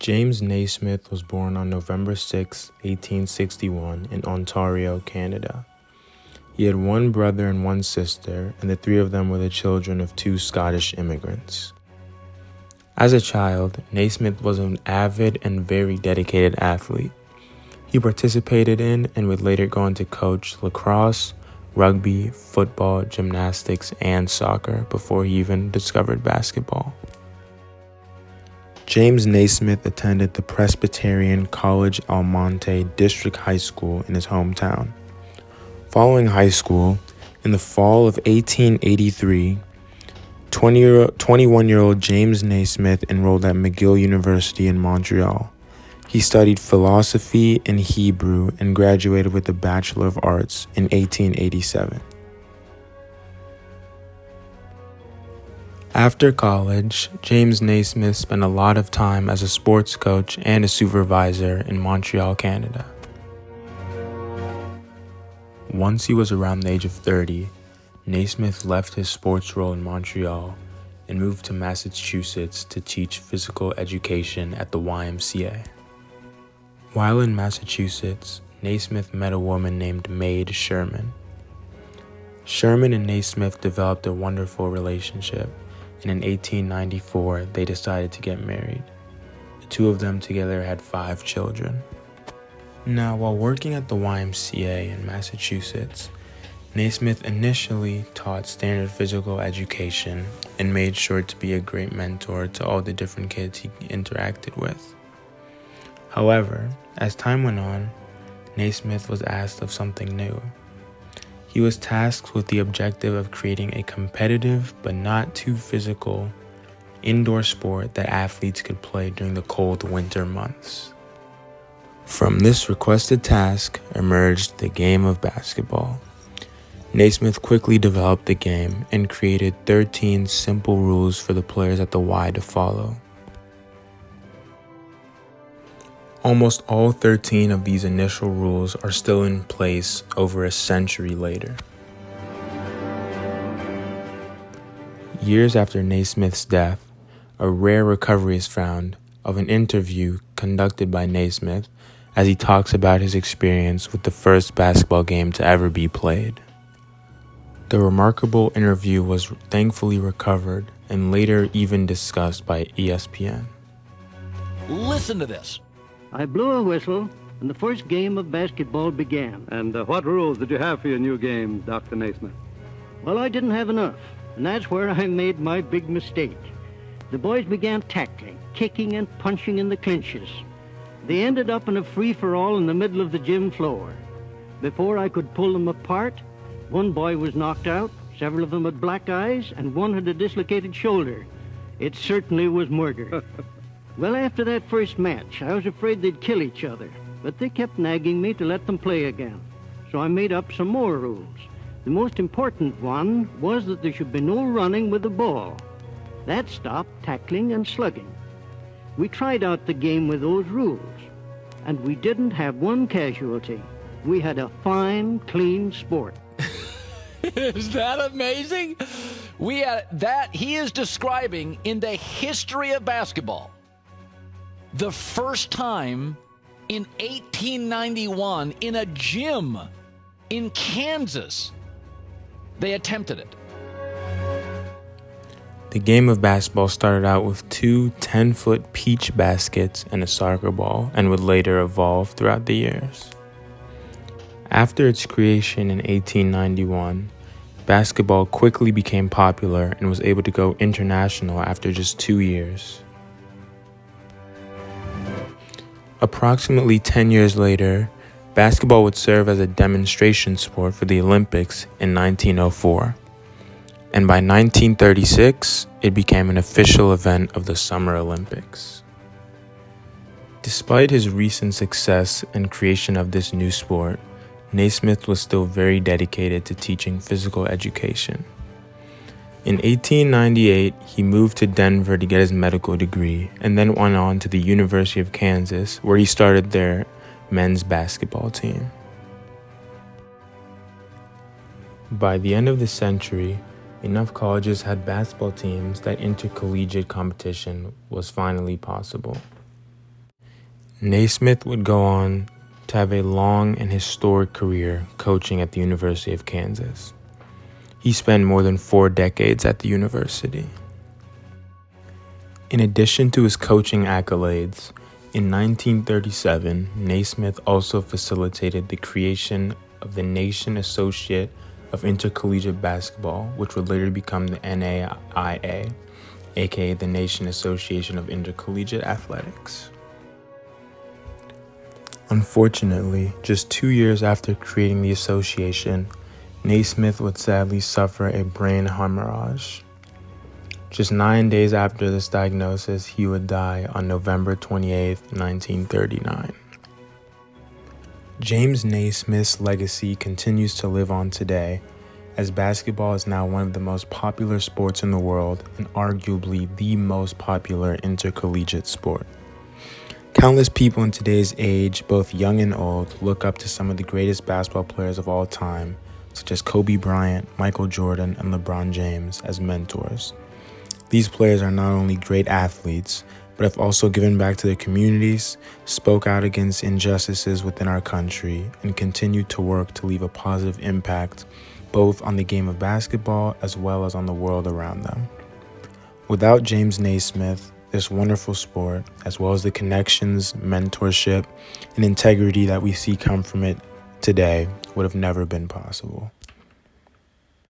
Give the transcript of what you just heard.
James Naismith was born on November 6, 1861 in Ontario, Canada. He had one brother and one sister, and the three of them were the children of two Scottish immigrants. As a child, Naismith was an avid and very dedicated athlete. He participated in and would later go on to coach lacrosse, rugby, football, gymnastics, and soccer before he even discovered basketball. James Naismith attended the Presbyterian College Almonte District High School in his hometown. Following high school, in the fall of 1883, 21-year-old James Naismith enrolled at McGill University in Montreal. He studied philosophy and Hebrew and graduated with a Bachelor of Arts in 1887. After college, James Naismith spent a lot of time as a sports coach and a supervisor in Montreal, Canada. Once he was around the age of 30, Naismith left his sports role in Montreal and moved to Massachusetts to teach physical education at the YMCA. While in Massachusetts, Naismith met a woman named Maid Sherman. Sherman and Naismith developed a wonderful relationship, and in 1894 they decided to get married. The two of them together had 5 children. Now, while working at the YMCA in Massachusetts, Naismith initially taught standard physical education and made sure to be a great mentor to all the different kids he interacted with. However, as time went on, Naismith was asked of something new. He was tasked with the objective of creating a competitive but not too physical indoor sport that athletes could play during the cold winter months. From this requested task emerged the game of basketball. Naismith quickly developed the game and created 13 simple rules for the players at the Y to follow. Almost all 13 of these initial rules are still in place over a century later. Years after Naismith's death, a rare recovery is found of an interview conducted by Naismith as he talks about his experience with the first basketball game to ever be played. The remarkable interview was thankfully recovered and later even discussed by ESPN. Listen to this. I blew a whistle, and the first game of basketball began. And what rules did you have for your new game, Dr. Naismith? Well, I didn't have enough, and that's where I made my big mistake. The boys began tackling, kicking, and punching in the clinches. They ended up in a free-for-all in the middle of the gym floor. Before I could pull them apart, one boy was knocked out, several of them had black eyes, and one had a dislocated shoulder. It certainly was murder. Well, after that first match, I was afraid they'd kill each other, but they kept nagging me to let them play again. So I made up some more rules. The most important one was that there should be no running with the ball. That stopped tackling and slugging. We tried out the game with those rules, and we didn't have one casualty. We had a fine, clean sport. Is that amazing? We had that he is describing in the history of basketball. The first time in 1891 in a gym in Kansas, they attempted it. The game of basketball started out with 2 10-foot peach baskets and a soccer ball and would later evolve throughout the years. After its creation in 1891, basketball quickly became popular and was able to go international after just 2 years. Approximately 10 years later, basketball would serve as a demonstration sport for the Olympics in 1904. And by 1936, it became an official event of the Summer Olympics. Despite his recent success and creation of this new sport, Naismith was still very dedicated to teaching physical education. In 1898, he moved to Denver to get his medical degree and then went on to the University of Kansas, where he started their men's basketball team. By the end of the century, enough colleges had basketball teams that intercollegiate competition was finally possible. Naismith would go on to have a long and historic career coaching at the University of Kansas. He spent more than 4 decades at the university. In addition to his coaching accolades, in 1937, Naismith also facilitated the creation of the Nation Associate of Intercollegiate Basketball, which would later become the NAIA, aka the Nation Association of Intercollegiate Athletics. Unfortunately, just 2 years after creating the association, Naismith would sadly suffer a brain hemorrhage. Just 9 days after this diagnosis, he would die on November 28, 1939. James Naismith's legacy continues to live on today, as basketball is now one of the most popular sports in the world and arguably the most popular intercollegiate sport. Countless people in today's age, both young and old, look up to some of the greatest basketball players of all time, such as Kobe Bryant, Michael Jordan, and LeBron James, as mentors. These players are not only great athletes, but have also given back to their communities, spoke out against injustices within our country, and continue to work to leave a positive impact both on the game of basketball as well as on the world around them. Without James Naismith, this wonderful sport, as well as the connections, mentorship, and integrity that we see come from it today, would have never been possible.